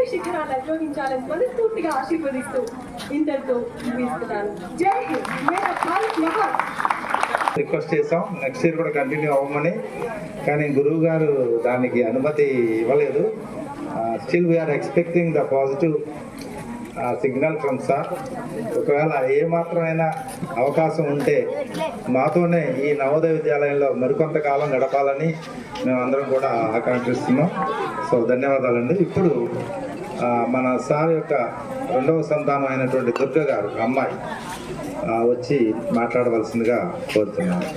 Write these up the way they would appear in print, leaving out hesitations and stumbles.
ఉన్నత శిఖరాలు అధిరోహించాలని మనస్ఫూర్తిగా ఆశీర్వదిస్తూ ఇంతటితో ముగిస్తున్నాను. జై హింద్. మేరా భారత్ మహాన్. రిక్వెస్ట్ చేసాం నెక్స్ట్ ఇయర్ కూడా కంటిన్యూ అవ్వమని, కానీ గురువు గారు దానికి అనుమతి ఇవ్వలేదు. Still we are expecting the positive signal from sir. ఒకవేళ ఏమాత్రమైనా అవకాశం ఉంటే మాతోనే ఈ నవోదయ విద్యాలయంలో మరికొంతకాలం గడపాలని మేమందరం కూడా ఆకాంక్షిస్తున్నాం. సో ధన్యవాదాలండి. ఇప్పుడు మన సార్ యొక్క రెండవ సంతానం అయినటువంటి దుర్గ గారు అమ్మాయి వచ్చి మాట్లాడవలసిందిగా కోరుతున్నాను.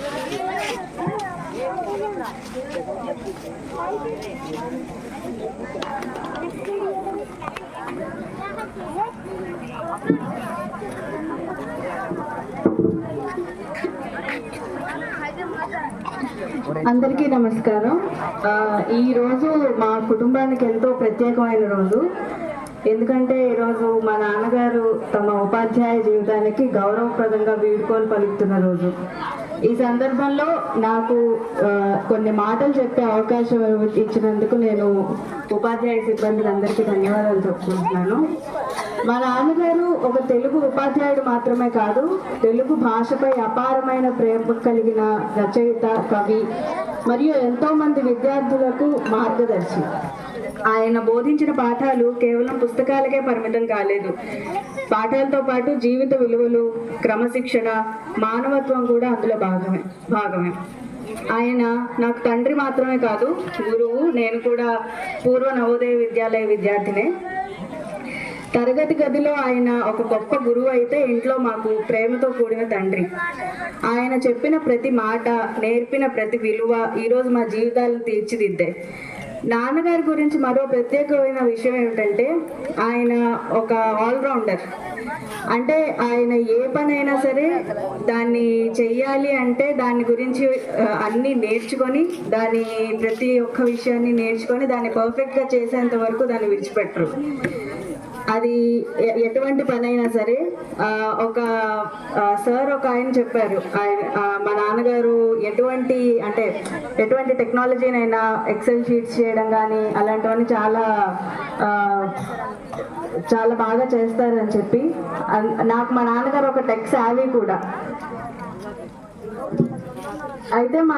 అందరికీ నమస్కారం. ఈరోజు మా కుటుంబానికి ఎంతో ప్రత్యేకమైన రోజు. ఎందుకంటే ఈరోజు మా నాన్నగారు తమ ఉపాధ్యాయ జీవితానికి గౌరవప్రదంగా వీడ్కోలు పలుకుతున్న రోజు. ఈ సందర్భంలో నాకు కొన్ని మాటలు చెప్పే అవకాశం ఇచ్చినందుకు నేను ఉపాధ్యాయ సిబ్బందులందరికీ ధన్యవాదాలు చెప్పుకుంటున్నాను. మా నాన్నగారు ఒక తెలుగు ఉపాధ్యాయుడు మాత్రమే కాదు, తెలుగు భాషపై అపారమైన ప్రేమ కలిగిన రచయిత, కవి మరియు ఎంతో మంది విద్యార్థులకు మార్గదర్శి. ఆయన బోధించిన పాఠాలు కేవలం పుస్తకాలకే పరిమితం కాలేదు. పాఠాలతో పాటు జీవిత విలువలు, క్రమశిక్షణ, మానవత్వం కూడా అందులో భాగమే. ఆయన నాకు తండ్రి మాత్రమే కాదు, గురువు. నేను కూడా పూర్వ నవోదయ విద్యాలయ విద్యార్థినే. తరగతి గదిలో ఆయన ఒక గొప్ప గురువు అయితే, ఇంట్లో మాకు ప్రేమతో కూడిన తండ్రి. ఆయన చెప్పిన ప్రతి మాట, నేర్పిన ప్రతి విలువ ఈరోజు మా జీవితాలను తీర్చిదిద్దాయి. నాన్నగారి గురించి మరో ప్రత్యేకమైన విషయం ఏమిటంటే, ఆయన ఒక ఆల్రౌండర్. అంటే ఆయన ఏ పనైనా సరే దాన్ని చెయ్యాలి అంటే దాని గురించి అన్నీ నేర్చుకొని, దాని ప్రతి ఒక్క విషయాన్ని నేర్చుకొని దాన్ని పర్ఫెక్ట్గా చేసేంత వరకు దాన్ని విడిచిపెట్టరు. అది ఎటువంటి పనైనా సరే. ఒక సార్ ఒక ఆయన చెప్పారు, మా నాన్నగారు ఎటువంటి టెక్నాలజీనైనా ఎక్సెల్ షీట్స్ చేయడం కానీ అలాంటివన్నీ చాలా బాగా చేస్తారని చెప్పి. నాకు మా నాన్నగారు ఒక టెక్ సావీ కూడా. అయితే మా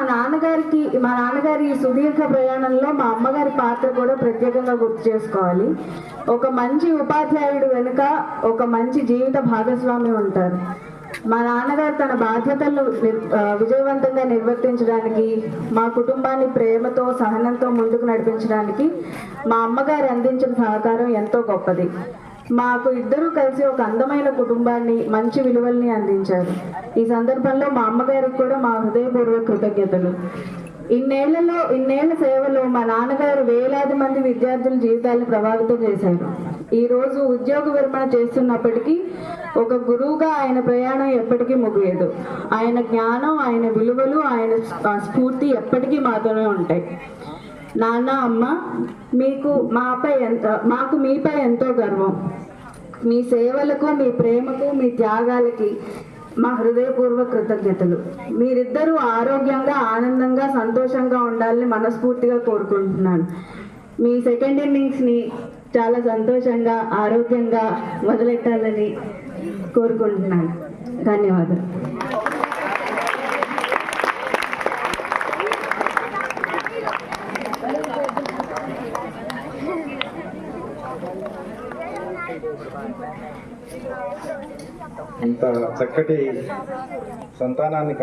నాన్నగారి సుదీర్ఘ ప్రయాణంలో మా అమ్మగారి పాత్ర కూడా ప్రత్యేకంగా గుర్తు చేసుకోవాలి. ఒక మంచి ఉపాధ్యాయుడు వెనుక ఒక మంచి జీవిత భాగస్వామి ఉంటారు. మా నాన్నగారు తన బాధ్యతలను విజయవంతంగా నిర్వర్తించడానికి, మా కుటుంబాన్ని ప్రేమతో, సహనంతో ముందుకు నడిపించడానికి మా అమ్మగారు అందించిన సహకారం ఎంతో గొప్పది. మాకు ఇద్దరూ కలిసి ఒక అందమైన కుటుంబాన్ని, మంచి విలువల్ని అందించారు. ఈ సందర్భంలో మా అమ్మగారికి కూడా మా హృదయపూర్వక కృతజ్ఞతలు. ఇన్నేళ్ల సేవలో మా నాన్నగారు వేలాది మంది విద్యార్థుల జీవితాలను ప్రభావితం చేశారు. ఈ రోజు ఉద్యోగ విరమణ చేస్తున్నప్పటికీ ఒక గురువుగా ఆయన ప్రయాణం ఎప్పటికీ ముగియదు. ఆయన జ్ఞానం, ఆయన విలువలు, ఆయన స్ఫూర్తి ఎప్పటికీ మాతోనే ఉంటాయి. నాన్న, అమ్మ, మాకు మీపై ఎంతో గర్వం. మీ సేవలకు, మీ ప్రేమకు, మీ త్యాగాలకి మా హృదయపూర్వక కృతజ్ఞతలు. మీరిద్దరూ ఆరోగ్యంగా, ఆనందంగా, సంతోషంగా ఉండాలని మనస్ఫూర్తిగా కోరుకుంటున్నాను. మీ సెకండ్ ఇన్నింగ్స్ని చాలా సంతోషంగా, ఆరోగ్యంగా మొదలెట్టాలని కోరుకుంటున్నాను. ధన్యవాదాలు. ఇంత చక్కటి సంతానాన్ని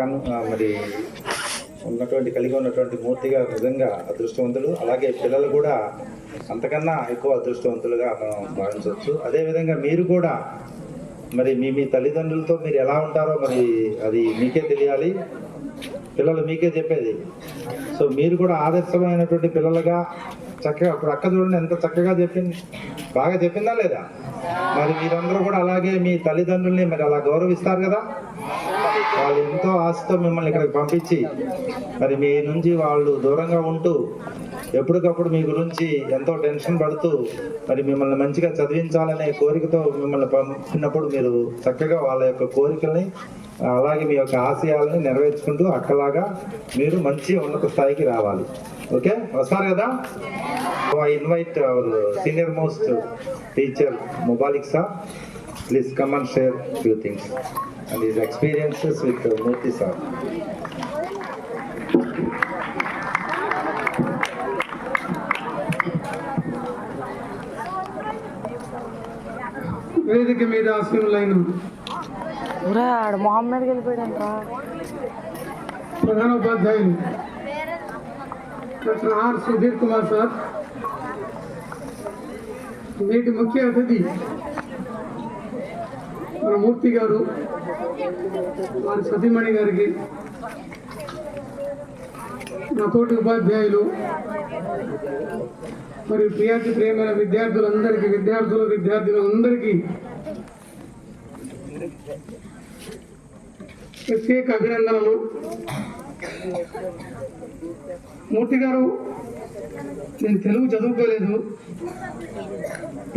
కలిగి ఉన్నటువంటి మూర్తిగా నిజంగా అదృష్టవంతులు. అలాగే పిల్లలు కూడా అంతకన్నా ఎక్కువ అదృష్టవంతులుగా మనం భావించవచ్చు. అదేవిధంగా మీరు కూడా మీ తల్లిదండ్రులతో మీరు ఎలా ఉంటారో అది మీకే తెలియాలి, పిల్లలు మీకే చెప్పేది. సో మీరు కూడా ఆదర్శమైనటువంటి పిల్లలుగా చక్కగా, ఇప్పుడు అక్క చూడండి ఎంత చక్కగా చెప్పింది, బాగా చెప్పిందా లేదా? మీరందరూ కూడా అలాగే మీ తల్లిదండ్రుల్ని అలా గౌరవిస్తారు కదా. వాళ్ళు ఎంతో ఆశతో మిమ్మల్ని ఇక్కడికి పంపించి మరి మీ నుంచి వాళ్ళు దూరంగా ఉంటూ ఎప్పటికప్పుడు మీ గురించి ఎంతో టెన్షన్ పడుతూ మరి మిమ్మల్ని మంచిగా చదివించాలనే కోరికతో మిమ్మల్ని పంపినప్పుడు మీరు చక్కగా వాళ్ళ యొక్క కోరికల్ని అలాగే మీ యొక్క ఆశయాలని నెరవేర్చుకుంటూ అక్కలాగా మీరు మంచి ఉన్నత స్థాయికి రావాలి. ఓకే, వస్తారు కదా? I invite our senior most teacher Mubalik sir. Please come and share few things and his experiences with Murthy sir. వేదిక మీద ఆసీనులైన మొహమ్మద్ వెళ్ళిపోయాడంట్రా ప్రధానోపాధ్యాయులు doctor R Sudheer Kumar sir, నేటి ముఖ్య అతిథి మన మూర్తి గారు, వారి సతీమణి గారికి, నా తోటి ఉపాధ్యాయులు మరియు ప్రియాతి ప్రేమైన విద్యార్థులందరికీ, విద్యార్థులందరికీ ప్రత్యేక అభినందనలు. మూర్తి గారు, నేను తెలుగు చదువుకోలేదు,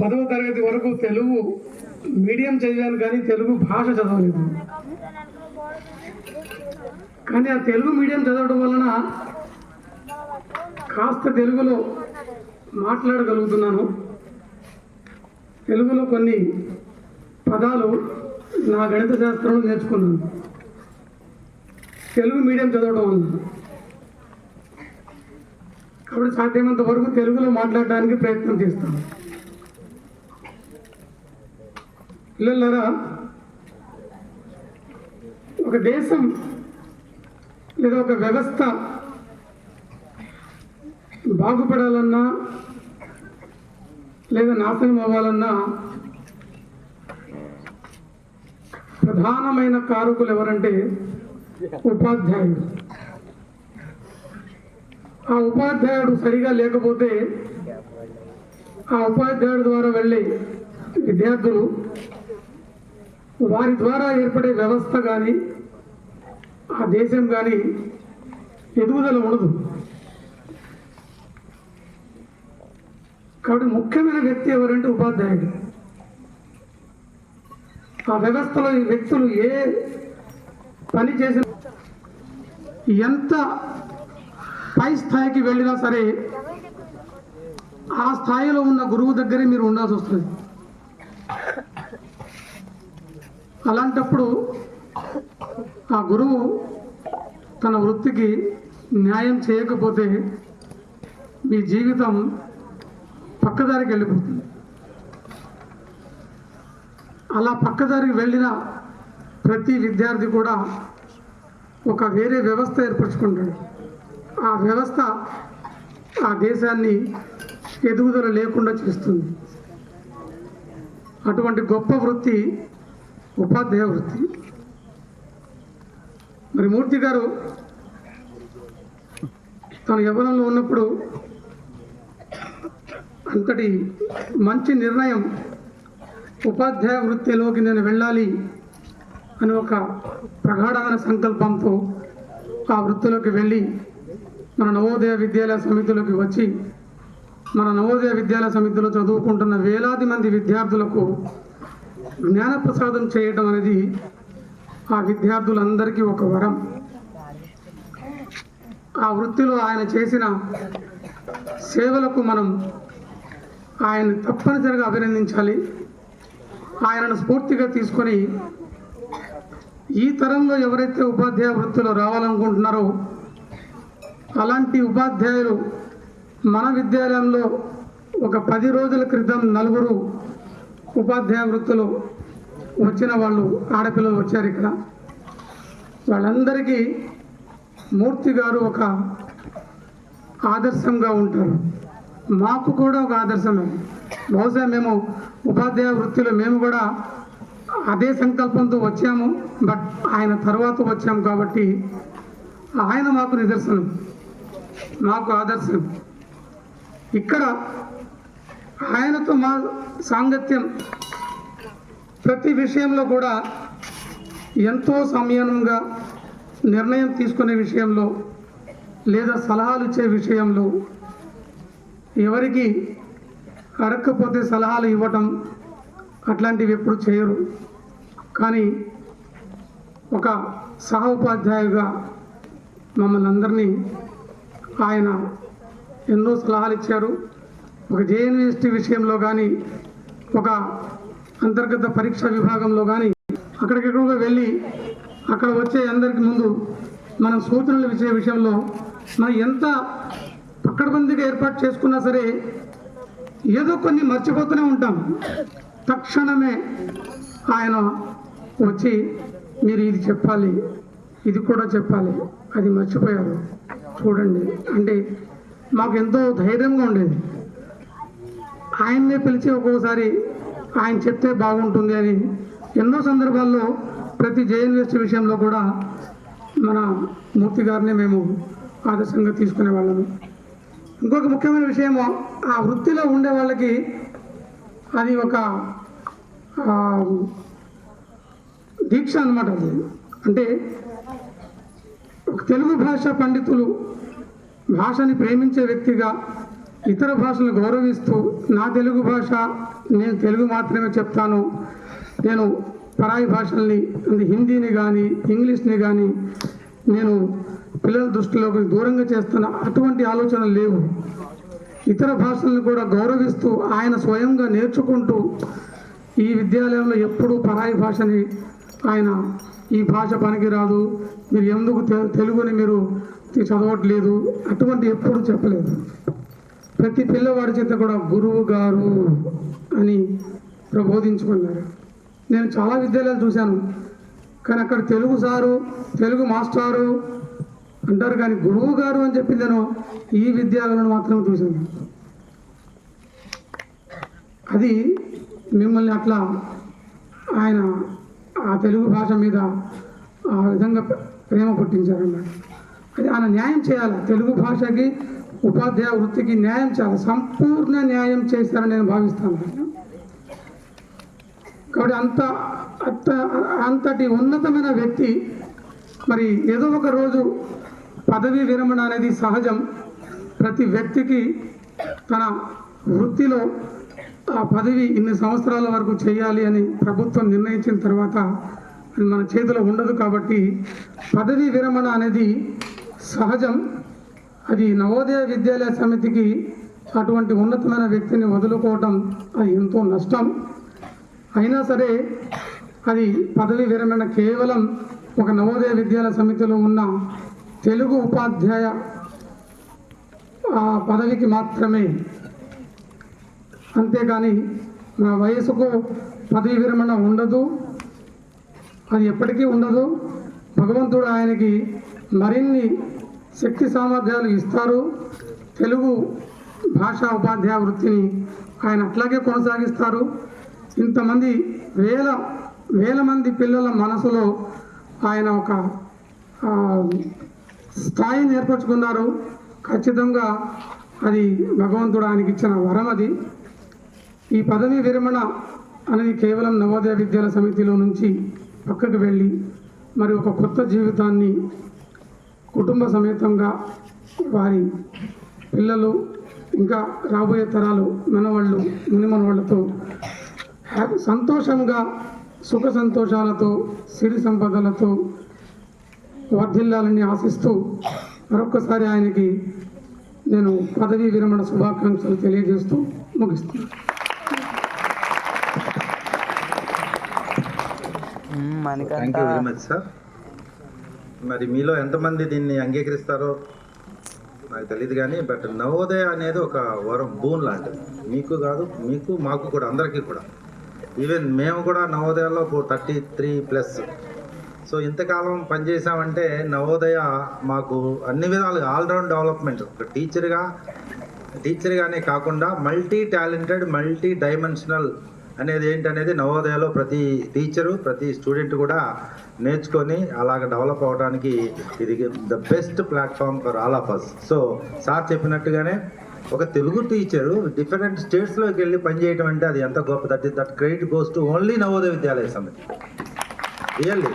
10వ తరగతి వరకు తెలుగు మీడియం చదివాను కానీ తెలుగు భాష చదవలేదు. కానీ ఆ తెలుగు మీడియం చదవడం వలన కాస్త తెలుగులో మాట్లాడగలుగుతున్నాను. తెలుగులో కొన్ని పదాలు నా గణిత శాస్త్రంలో నేర్చుకున్నాను తెలుగు మీడియం చదవడం వల్ల. కాబట్టి సాధ్యమైనంత వరకు తెలుగులో మాట్లాడడానికి ప్రయత్నం చేస్తాను. పిల్లలారా, ఒక దేశం లేదా ఒక వ్యవస్థ బాగుపడాలన్నా లేదా నాశనం అవ్వాలన్నా ప్రధానమైన కారకులు ఎవరంటే ఉపాధ్యాయుడు. ఆ ఉపాధ్యాయుడు సరిగా లేకపోతే ఆ ఉపాధ్యాయుడు ద్వారా వెళ్ళే విద్యార్థులు, వారి ద్వారా ఏర్పడే వ్యవస్థ కానీ ఆ దేశం కానీ ఎదుగుదల ఉండదు. కాబట్టి ముఖ్యమైన వ్యక్తి ఎవరంటే ఉపాధ్యాయుడు. ఆ వ్యవస్థలో ఈ వ్యక్తులు ఏ పని చేసిన, ఎంత పై స్థాయికి వెళ్ళినా సరే ఆ స్థాయిలో ఉన్న గురువు దగ్గరే మీరు ఉండాల్సి వస్తుంది. అలాంటప్పుడు ఆ గురువు తన వృత్తికి న్యాయం చేయకపోతే మీ జీవితం పక్కదారికి వెళ్ళిపోతుంది. అలా పక్కదారికి వెళ్ళిన ప్రతి విద్యార్థి కూడా ఒక వేరే వ్యవస్థ ఏర్పరచుకుంటాడు. ఆ వ్యవస్థ ఆ దేశాన్ని ఎదుగుదల లేకుండా చేస్తుంది. అటువంటి గొప్ప వృత్తి ఉపాధ్యాయ వృత్తి. మరి మూర్తి గారు తన యవ్వనంలో ఉన్నప్పుడు అంతటి మంచి నిర్ణయం, ఉపాధ్యాయ వృత్తిలోకి నేను వెళ్ళాలి అని ఒక ప్రగాఢమైన సంకల్పంతో ఆ వృత్తిలోకి వెళ్ళి మన నవోదయ విద్యాలయ సమితిలోకి వచ్చి మన నవోదయ విద్యాలయ సమితిలో చదువుకుంటున్న వేలాది మంది విద్యార్థులకు జ్ఞానప్రసాదం చేయడం అనేది ఆ విద్యార్థులందరికీ ఒక వరం. ఆ వృత్తిలో ఆయన చేసిన సేవలకు మనం ఆయన్ని తప్పనిసరిగా అభినందించాలి. ఆయనను స్ఫూర్తిగా తీసుకొని ఈ తరంలో ఎవరైతే ఉపాధ్యాయ వృత్తిలో రావాలనుకుంటున్నారో అలాంటి ఉపాధ్యాయులు మన విద్యాలయంలో ఒక 10 రోజుల క్రితం 4 ఉపాధ్యాయ వృత్తిలో వచ్చిన వాళ్ళు ఆడపిల్లలు వచ్చారు. ఇక్కడ వాళ్ళందరికీ మూర్తి గారు ఒక ఆదర్శంగా ఉంటారు. మాకు కూడా ఒక ఆదర్శమే. బహుశా మేము ఉపాధ్యాయ వృత్తిలో మేము కూడా అదే సంకల్పంతో వచ్చాము, బట్ ఆయన తర్వాత వచ్చాము కాబట్టి ఆయన మాకు నిదర్శనం, మాకు ఆదర్శం. ఇక్కడ ఆయనతో మా సాంగత్యం ప్రతి విషయంలో కూడా ఎంతో సంయమనంగా నిర్ణయం తీసుకునే విషయంలో లేదా సలహాలు ఇచ్చే విషయంలో ఎవరికి అడగకపోతే సలహాలు ఇవ్వటం అట్లాంటివి ఎప్పుడు చేయరు. కానీ ఒక సహ ఉపాధ్యాయుగా మమ్మల్ని అందరినీ ఆయన ఎన్నో సలహాలు ఇచ్చారు. ఒక జేఎన్యూఎస్టీ విషయంలో కానీ, ఒక అంతర్గత పరీక్షా విభాగంలో కానీ అక్కడికెక్కడికో వెళ్ళి అక్కడ వచ్చే అందరికి ముందు మనం సూచనలు ఇచ్చే విషయంలో మనం ఎంత పక్కడబందీగా ఏర్పాటు చేసుకున్నా సరే ఏదో కొన్ని మర్చిపోతూనే ఉంటాం. తక్షణమే ఆయన వచ్చి మీరు ఇది చెప్పాలి, ఇది కూడా చెప్పాలి, అది మర్చిపోయారు చూడండి అంటే మాకు ఎంతో ధైర్యంగా ఉండేది. ఆయన్నే పిలిచి ఒక్కొక్కసారి ఆయన చెప్తే బాగుంటుంది అని ఎన్నో సందర్భాల్లో ప్రతి జేఎన్యూఎస్టీ విషయంలో కూడా మన మూర్తి గారిని మేము ఆదర్శంగా తీసుకునే వాళ్ళము. ఇంకొక ముఖ్యమైన విషయము, ఆ వృత్తిలో ఉండే వాళ్ళకి అది ఒక దీక్ష అన్నమాట. అది అంటే ఒక తెలుగు భాష పండితులు భాషని ప్రేమించే వ్యక్తిగా ఇతర భాషలను గౌరవిస్తూ నా తెలుగు భాష నేను తెలుగు మాత్రమే చెప్తాను, నేను పరాయి భాషల్ని అంటే హిందీని కానీ ఇంగ్లీష్ని కానీ నేను పిల్లల దృష్టిలోకి దూరంగా చేస్తున్న అటువంటి ఆలోచనలు లేవు. ఇతర భాషలను కూడా గౌరవిస్తూ ఆయన స్వయంగా నేర్చుకుంటూ ఈ విద్యాలయంలో ఎప్పుడూ పరాయి భాషని ఆయన ఈ భాష పనికిరాదు, మీరు ఎందుకు తెలుగుని మీరు చదవట్లేదు అటువంటి ఎప్పుడూ చెప్పలేదు. ప్రతి పిల్లవాడి చేత కూడా గురువు గారు అని ప్రబోధించుకున్నారు. నేను చాలా విద్యాలయాలు చూశాను, కానీ అక్కడ తెలుగు సారు తెలుగు మాస్టారు అంటారు, కానీ గురువు గారు అని చెప్పి నేను ఈ విద్యాలయాలను మాత్రమే చూశాను. అది మిమ్మల్ని అట్లా ఆయన ఆ తెలుగు భాష మీద ఆ విధంగా ప్రేమ పుట్టించారన్నమాట. అది ఆయన న్యాయం చేయాలి, తెలుగు భాషకి ఉపాధ్యాయ వృత్తికి న్యాయం చేయాలి, సంపూర్ణ న్యాయం చేశారని నేను భావిస్తాను. కాబట్టి అంతటి ఉన్నతమైన వ్యక్తి మరి ఏదో ఒక రోజు పదవీ విరమణ అనేది సహజం. ప్రతి వ్యక్తికి తన వృత్తిలో ఆ పదవి ఇన్ని సంవత్సరాల వరకు చేయాలి అని ప్రభుత్వం నిర్ణయించిన తర్వాత అది మన చేతిలో ఉండదు. కాబట్టి పదవీ విరమణ అనేది సహజం. అది నవోదయ విద్యాలయ సమితికి అటువంటి ఉన్నతమైన వ్యక్తిని వదులుకోవటం అది ఎంతో నష్టం. అయినా సరే అది పదవీ విరమణ కేవలం ఒక నవోదయ విద్యాలయ సమితిలో ఉన్న తెలుగు ఉపాధ్యాయ ఆ పదవికి మాత్రమే, అంతేగాని నా వయసుకు పదవీ విరమణ ఉండదు, అది ఎప్పటికీ ఉండదు. భగవంతుడు ఆయనకి మరిన్ని శక్తి సామర్థ్యాలు ఇస్తారు. తెలుగు భాషా ఉపాధ్యాయ వృత్తిని ఆయన అట్లాగే కొనసాగిస్తారు. ఇంతమంది వేల మంది పిల్లల మనసులో ఆయన ఒక స్థాయిని ఏర్పరచుకున్నారు. ఖచ్చితంగా అది భగవంతుడు ఆయనకి ఇచ్చిన వరం. అది ఈ పదవీ విరమణ అనేది కేవలం నవోదయ విద్యాలయ సమితిలో నుంచి పక్కకు వెళ్ళి మరి ఒక కొత్త జీవితాన్ని కుటుంబ సమేతంగా వారి పిల్లలు ఇంకా రాబోయే తరాలు మనవాళ్ళు మునిమనవాళ్ళతో సంతోషంగా సుఖ సంతోషాలతో సిరి సంపదలతో వర్ధిల్లాలని ఆశిస్తూ మరొక్కసారి ఆయనకి నేను పదవీ విరమణ శుభాకాంక్షలు తెలియజేస్తూ ముగిస్తున్నాను. Thank you very much sir. మరి మీలో ఎంతమంది దీన్ని అంగీకరిస్తారో నాకు తెలియదు, కానీ బట్ నవోదయ అనేది ఒక వరం, బూన్ లాంటిది. మీకు కాదు, మీకు మాకు కూడా, అందరికీ కూడా. ఈవెన్ మేము కూడా నవోదయాలో 33+. సో ఇంతకాలం పనిచేసామంటే నవోదయ మాకు అన్ని విధాలుగా ఆల్రౌండ్ డెవలప్మెంట్, ఒక టీచర్గానే కాకుండా మల్టీ టాలెంటెడ్, మల్టీ డైమెన్షనల్ అనేది ఏంటనేది నవోదయలో ప్రతి టీచరు ప్రతి స్టూడెంట్ కూడా నేర్చుకొని అలాగ డెవలప్ అవ్వడానికి ఇది the best platform for all of us. So sir చెప్పినట్టుగానే ఒక తెలుగు టీచరు డిఫరెంట్ స్టేట్స్లోకి వెళ్ళి పనిచేయడం అంటే అది ఎంత గొప్ప. That credit goes to only Navodaya Vidyalaya Samiti. Really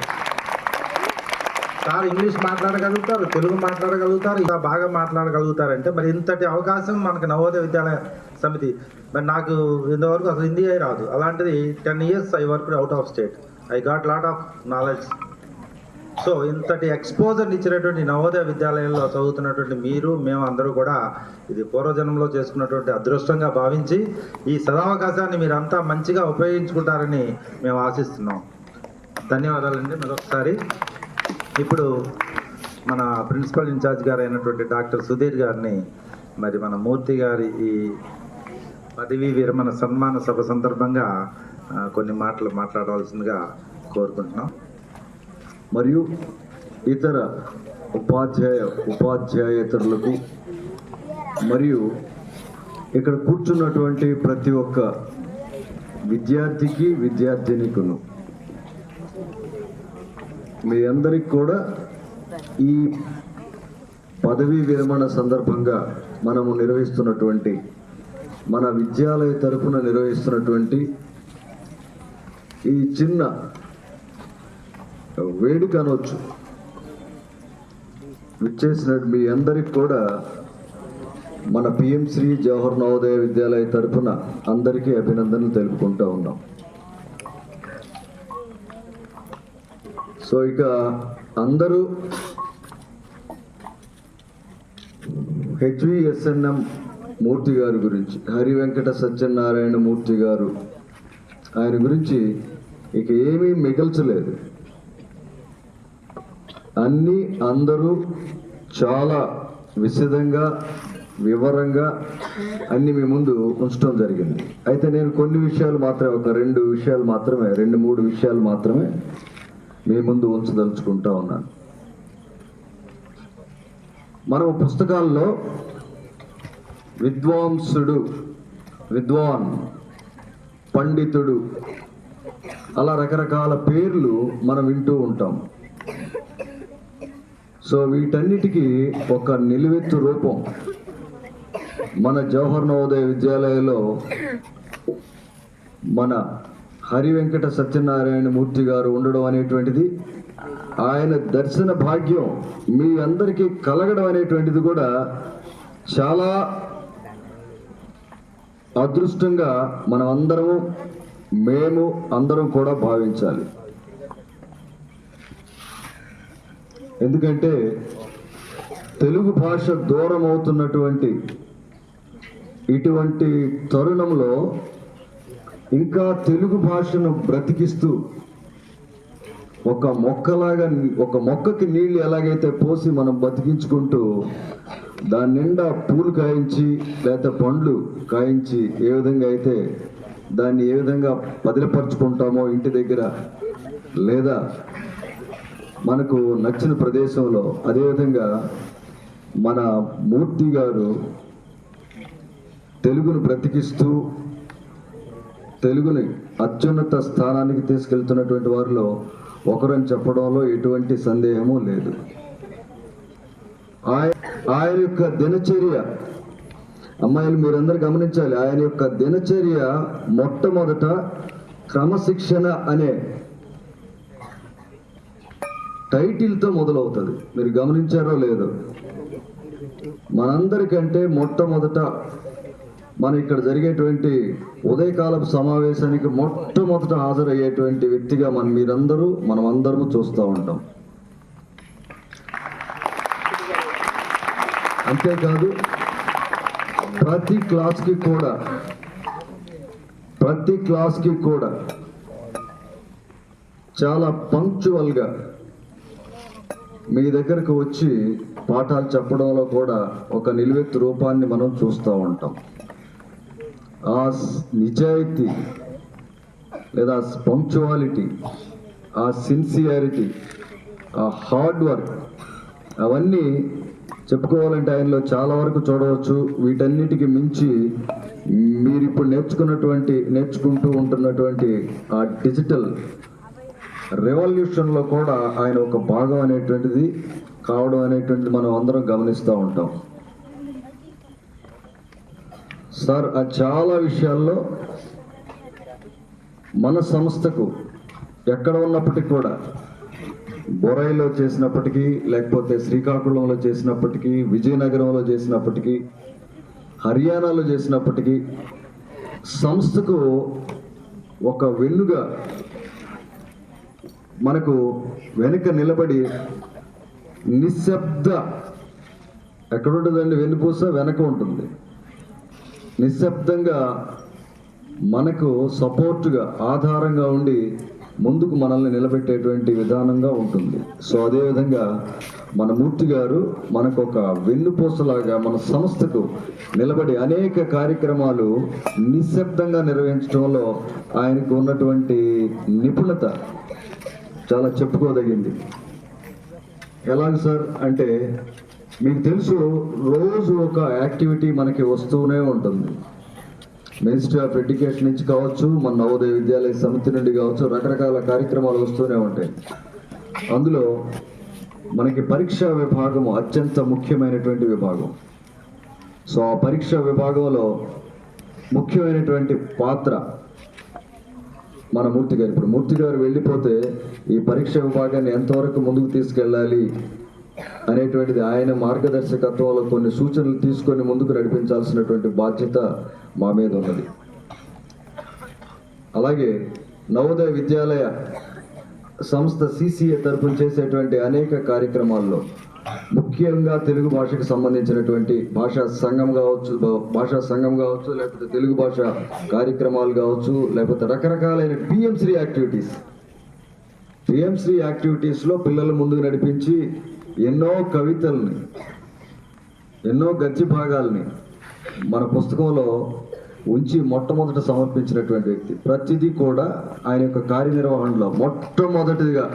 sir English మాట్లాడగలుగుతారు, తెలుగు మాట్లాడగలుగుతారు, ఇంకా బాగా మాట్లాడగలుగుతారంటే మరి ఇంతటి అవకాశం మనకు నవోదయ విద్యాలయ సమితి. మరి నాకు ఇంతవరకు అసలు హిందీ రాదు, అలాంటిది 10 years I work out of state, I got lot of knowledge. So ఇంతటి ఎక్స్పోజర్ ఇచ్చినటువంటి నవోదయ విద్యాలయంలో చదువుతున్నటువంటి మీరు, మేము అందరూ కూడా ఇది పూర్వజన్మలో చేసుకున్నటువంటి అదృష్టంగా భావించి ఈ సదావకాశాన్ని మీరంతా మంచిగా ఉపయోగించుకుంటారని మేము ఆశిస్తున్నాం. ధన్యవాదాలండి మరొకసారి. ఇప్పుడు మన ప్రిన్సిపల్ ఇన్ఛార్జ్ గారు అయినటువంటి డాక్టర్ సుధీర్ గారిని మరి మన మూర్తి గారి ఈ పదవీ విరమణ సన్మాన సభ సందర్భంగా కొన్ని మాటలు మాట్లాడవలసిందిగా కోరుకుంటున్నాం. మరియు ఇతర ఉపాధ్యాయేతరులకు మరియు ఇక్కడ కూర్చున్నటువంటి ప్రతి ఒక్క విద్యార్థికి విద్యార్థినికును మీ అందరికి కూడా ఈ పదవీ విరమణ సందర్భంగా మనము నిర్వహిస్తున్నటువంటి మన విద్యాలయ తరఫున నిర్వహిస్తున్నటువంటి ఈ చిన్న వేడుక అనవచ్చు విచ్చేసినట్టు మీ అందరికి కూడా మన పిఎం శ్రీ జవహర్ నవోదయ విద్యాలయ తరఫున అందరికీ అభినందనలు తెలుపుకుంటూ ఉన్నాం. సో ఇక అందరూ HVSNM మూర్తి గారి గురించి, హరి వెంకట సత్యనారాయణ మూర్తి గారు, ఆయన గురించి ఇక ఏమీ మిగల్చలేదు. అన్నీ అందరూ చాలా విశదంగా వివరంగా అన్ని మీ ముందు ఉంచడం జరిగింది. అయితే నేను కొన్ని విషయాలు మాత్రమే, ఒక 2 విషయాలు మాత్రమే, 2-3 విషయాలు మాత్రమే మీ ముందు ఉంచదలుచుకుంటా ఉన్నాను. మనం పుస్తకాల్లో విద్వాంసుడు, విద్వాన్, పండితుడు అలా రకరకాల పేర్లు మనం వింటూ ఉంటాం. సో వీటన్నిటికీ ఒక నిలువెత్తు రూపం మన జవహర్ నవోదయ విద్యాలయంలో మన హరి వెంకట సత్యనారాయణ మూర్తి గారు ఉండడం అనేటువంటిది, ఆయన దర్శన భాగ్యం మీ అందరికీ కలగడం అనేటువంటిది కూడా చాలా అదృష్టంగా మనం అందరము, మేము అందరం కూడా భావించాలి. ఎందుకంటే తెలుగు భాష దూరం అవుతున్నటువంటి ఇటువంటి తరుణంలో ఇంకా తెలుగు భాషను బ్రతికిస్తూ ఒక మొక్కలాగా, ఒక మొక్కకి నీళ్లు ఎలాగైతే పోసి మనం బతికించుకుంటూ దాని నిండా పూలు కాయించి లేకపోతే పండ్లు కాయించి ఏ విధంగా అయితే దాన్ని ఏ విధంగా భద్రపరుచుకుంటామో ఇంటి దగ్గర లేదా మనకు నచ్చిన ప్రదేశంలో, అదేవిధంగా మన మూర్తి గారు తెలుగును బ్రతికిస్తూ తెలుగుని అత్యున్నత స్థానానికి తీసుకెళ్తున్నటువంటి వారిలో ఒకరని చెప్పడంలో ఎటువంటి సందేహము లేదు. ఆయన యొక్క దినచర్య, అమ్మాయిలు మీరందరూ గమనించాలి, ఆయన యొక్క దినచర్య మొట్టమొదట క్రమశిక్షణ అనే టైటిల్తో మొదలవుతుంది. మీరు గమనించారో లేదో, మనందరికంటే మొట్టమొదట మన ఇక్కడ జరిగేటువంటి ఉదయకాలపు సమావేశానికి మొట్టమొదట హాజరయ్యేటువంటి వ్యక్తిగా మనమందరము చూస్తూ ఉంటాం. అంతేకాదు ప్రతి క్లాస్కి కూడా చాలా పంక్చువల్గా మీ దగ్గరకు వచ్చి పాఠాలు చెప్పడంలో కూడా ఒక నిలువెత్తు రూపాన్ని మనం చూస్తూ ఉంటాం. ఆ నిజాయితీ లేదా పంక్చువాలిటీ, ఆ సిన్సియారిటీ, ఆ హార్డ్ వర్క్, అవన్నీ చెప్పుకోవాలంటే ఆయనలో చాలా వరకు చూడవచ్చు. వీటన్నిటికి మించి మీరు ఇప్పుడు నేర్చుకుంటూ ఉంటున్నటువంటి ఆ డిజిటల్ రెవల్యూషన్లో కూడా ఆయన ఒక భాగం అనేటువంటిది కావడం అనేటువంటిది మనం అందరం గమనిస్తూ ఉంటాం. సార్ చాలా విషయాల్లో మన సంస్థకు ఎక్కడ ఉన్నప్పటికీ కూడా బొరైలో చేసినప్పటికీ, లేకపోతే శ్రీకాకుళంలో చేసినప్పటికీ, విజయనగరంలో చేసినప్పటికీ, హర్యానాలో చేసినప్పటికీ సంస్థకు ఒక వెన్నుగా మనకు వెనుక నిలబడి నిశ్శబ్ద, ఎక్కడుంటుందండి వెన్నుపూస? వెనక ఉంటుంది. నిశ్శబ్దంగా మనకు సపోర్టుగా, ఆధారంగా ఉండి ముందుకు మనల్ని నిలబెట్టేటువంటి విధానంగా ఉంటుంది. సో అదేవిధంగా మన మూర్తి గారు మనకు ఒక వెన్నుపూసలాగా మన సంస్థకు నిలబడి అనేక కార్యక్రమాలు నిశ్శబ్దంగా నిర్వహించడంలో ఆయనకు ఉన్నటువంటి నిపుణత చాలా చెప్పుకోదగింది. ఎలాగ సార్ అంటే, మీకు తెలుసు, రోజు ఒక యాక్టివిటీ మనకి వస్తూనే ఉంటుంది. మినిస్ట్రీ ఆఫ్ ఎడ్యుకేషన్ నుంచి కావచ్చు, మన నవోదయ విద్యాలయ సమితి నుండి కావచ్చు, రకరకాల కార్యక్రమాలు వస్తూనే ఉంటాయి. అందులో మనకి పరీక్షా విభాగం అత్యంత ముఖ్యమైనటువంటి విభాగం. సో ఆ పరీక్షా విభాగంలో ముఖ్యమైనటువంటి పాత్ర మన మూర్తి గారు. ఇప్పుడు మూర్తి గారు వెళ్ళిపోతే ఈ పరీక్ష విభాగాన్ని ఎంతవరకు ముందుకు తీసుకెళ్ళాలి అనేటువంటిది ఆయన మార్గదర్శకత్వంలో కొన్ని సూచనలు తీసుకొని ముందుకు నడిపించాల్సినటువంటి బాధ్యత మా మీద ఉన్నది. అలాగే నవోదయ విద్యాలయ సంస్థ CCA తరఫున చేసేటువంటి అనేక కార్యక్రమాల్లో ముఖ్యంగా తెలుగు భాషకు సంబంధించినటువంటి భాషా సంఘం కావచ్చు, లేకపోతే తెలుగు భాష కార్యక్రమాలు కావచ్చు, లేకపోతే రకరకాలైన పిఎంశ్రీ యాక్టివిటీస్లో పిల్లల ముందుకు నడిపించి ఎన్నో కవితల్ని, ఎన్నో గద్య భాగాల్ని మన పుస్తకంలో ఉంచి మొట్టమొదట సమర్పించినటువంటి వ్యక్తి. ప్రతిదీ కూడా ఆయన యొక్క కార్యనిర్వహణలో మొట్టమొదటిగా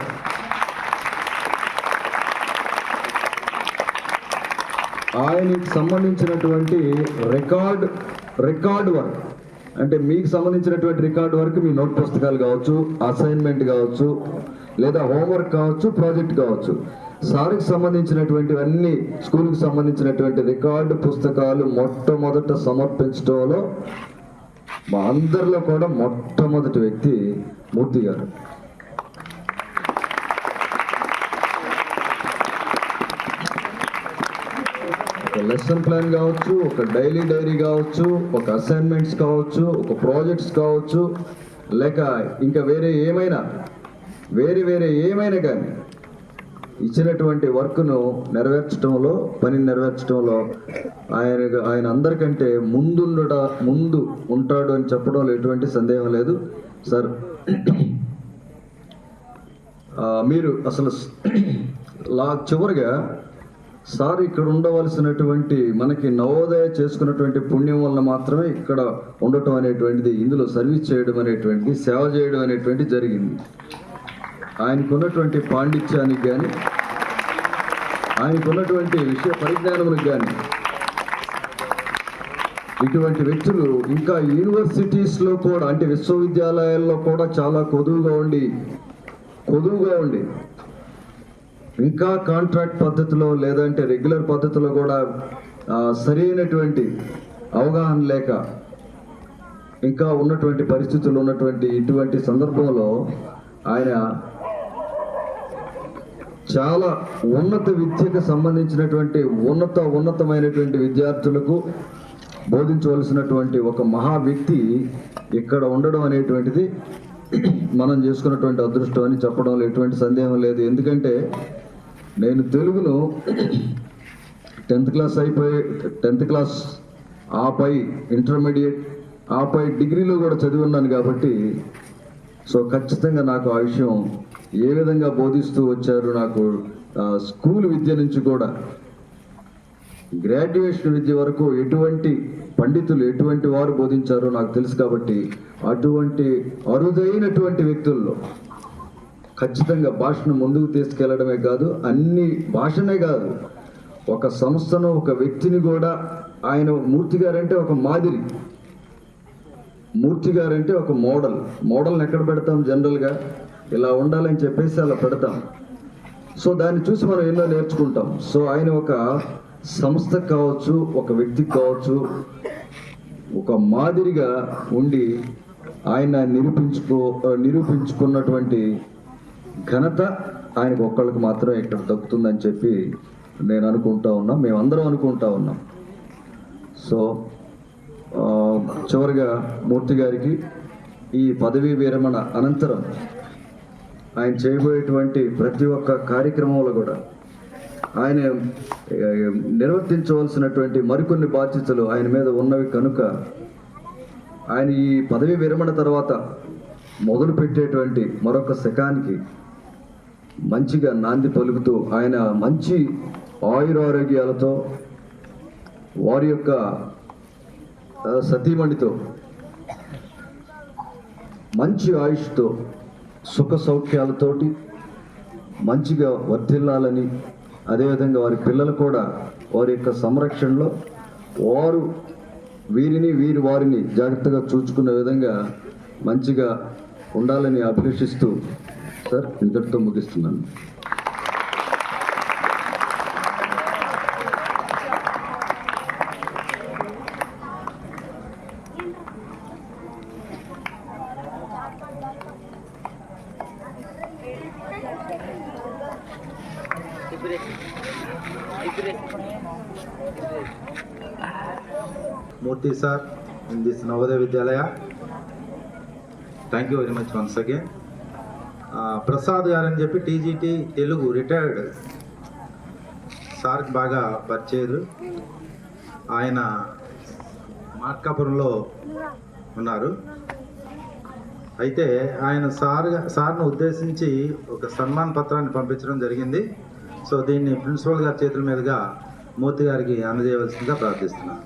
ఆయనకి సంబంధించినటువంటి రికార్డ్ వర్క్, అంటే మీకు సంబంధించినటువంటి రికార్డ్ వర్క్, మీ నోట్ పుస్తకాలు కావచ్చు, అసైన్మెంట్ కావచ్చు, లేదా హోంవర్క్ కావచ్చు, ప్రాజెక్ట్ కావచ్చు, సార్కి సంబంధించినటువంటివన్నీ, స్కూల్కి సంబంధించినటువంటి రికార్డు పుస్తకాలు మొట్టమొదట సమర్పించడంలో మా అందరిలో కూడా మొట్టమొదటి వ్యక్తి మూర్తి గారు. ఒక లెసన్ ప్లాన్ కావచ్చు, ఒక డైరీ కావచ్చు, ఒక అసైన్మెంట్స్ కావచ్చు, ఒక ప్రాజెక్ట్స్ కావచ్చు, లేక ఇంకా వేరే ఏమైనా కానీ ఇచ్చినటువంటి వర్క్ను పనిని నెరవేర్చడంలో ఆయన అందరికంటే ముందు ఉంటాడు అని చెప్పడంలో ఎటువంటి సందేహం లేదు. సార్, మీరు అసలు చివరిగా సార్ ఇక్కడ ఉండవలసినటువంటి, మనకి నవోదయ చేసుకున్నటువంటి పుణ్యం వలన మాత్రమే ఇక్కడ ఉండటం అనేటువంటిది, ఇందులో సర్వీస్ చేయడం అనేటువంటిది, సేవ చేయడం అనేటువంటిది జరిగింది. ఆయనకున్నటువంటి పాండిత్యానికి కానీ, ఆయనకున్నటువంటి విషయ పరిజ్ఞానములకు కానీ ఇటువంటి వ్యక్తులు ఇంకా యూనివర్సిటీస్లో కూడా, అంటే విశ్వవిద్యాలయాల్లో కూడా చాలా కొదువుగా ఉండి ఇంకా కాంట్రాక్ట్ పద్ధతిలో లేదంటే రెగ్యులర్ పద్ధతిలో కూడా సరైనటువంటి అవగాహన లేక ఇంకా ఉన్నటువంటి పరిస్థితులు ఉన్నటువంటి ఇటువంటి సందర్భంలో ఆయన చాలా ఉన్నత విద్యకు సంబంధించినటువంటి ఉన్నతమైనటువంటి విద్యార్థులకు బోధించవలసినటువంటి ఒక మహా వ్యక్తి ఇక్కడ ఉండడం అనేటువంటిది మనం చేసుకున్నటువంటి అదృష్టం అని చెప్పడంలో ఎటువంటి సందేహం లేదు. ఎందుకంటే నేను తెలుగును 10th క్లాస్ ఆపై ఇంటర్మీడియట్ ఆపై డిగ్రీలో కూడా చదివి ఉన్నాను కాబట్టి, సో ఖచ్చితంగా నాకు ఆ విషయం ఏ విధంగా బోధిస్తూ వచ్చారు, నాకు స్కూల్ విద్య నుంచి కూడా గ్రాడ్యుయేషన్ విద్య వరకు ఎటువంటి పండితులు, ఎటువంటి వారు బోధించారో నాకు తెలుసు. కాబట్టి అటువంటి అరుదైనటువంటి వ్యక్తుల్లో ఖచ్చితంగా భాషను ముందుకు తీసుకెళ్లడమే కాదు, భాషనే కాదు, ఒక సంస్థను, ఒక వ్యక్తిని కూడా ఆయన మూర్తి గారంటే ఒక మాదిరి, మూర్తి గారంటే ఒక మోడల్ని ఎక్కడ పెడతాం? జనరల్గా ఇలా ఉండాలని చెప్పేసి అలా పెడతాం. సో దాన్ని చూసి మనం ఎన్నో నేర్చుకుంటాం. సో ఆయన ఒక సంస్థకు కావచ్చు, ఒక వ్యక్తికి కావచ్చు, ఒక మాదిరిగా ఉండి ఆయన నిరూపించుకున్నటువంటి ఘనత ఆయనకు ఒక్కళ్ళకి మాత్రం ఇక్కడ దక్కుతుందని చెప్పి నేను అనుకుంటా ఉన్నా, మేమందరం అనుకుంటా ఉన్నాం. సో చివరిగా మూర్తి గారికి ఈ పదవీ విరమణ అనంతరం ఆయన చేయబోయేటువంటి ప్రతి ఒక్క కార్యక్రమంలో కూడా ఆయన నిర్వర్తించవలసినటువంటి మరికొన్ని బాధ్యతలు ఆయన మీద ఉన్నవి కనుక ఆయన ఈ పదవీ విరమణ తర్వాత మొదలు పెట్టేటువంటి మరొక శకానికి మంచిగా నాంది పలుకుతూ ఆయన మంచి ఆయురారోగ్యాలతో వారి యొక్క సతీమణితో మంచి ఆయుష్తో సుఖ సౌఖ్యాలతోటి మంచిగా వర్ధిల్లాలని, అదేవిధంగా వారి పిల్లలు కూడా వారి యొక్క సంరక్షణలో వారు వారిని జాగ్రత్తగా చూసుకునే విధంగా మంచిగా ఉండాలని అభిలషిస్తూ సార్ ఇంతటితో ముగిస్తున్నాను. Murthy sir in this Navodaya Vidyalaya. Thank you very much once again. Prasad గారు అని చెప్పి టీజీటీ తెలుగు రిటైర్డ్ సార్కి బాగా పరిచయం. ఆయన మార్కాపురంలో ఉన్నారు. అయితే ఆయన సార్ను ఉద్దేశించి ఒక సన్మాన పత్రాన్ని పంపించడం జరిగింది. సో దీన్ని ప్రిన్సిపల్ గారి చేతుల మీదుగా మూర్తి గారికి అందజేయవలసిందిగా ప్రార్థిస్తున్నాను.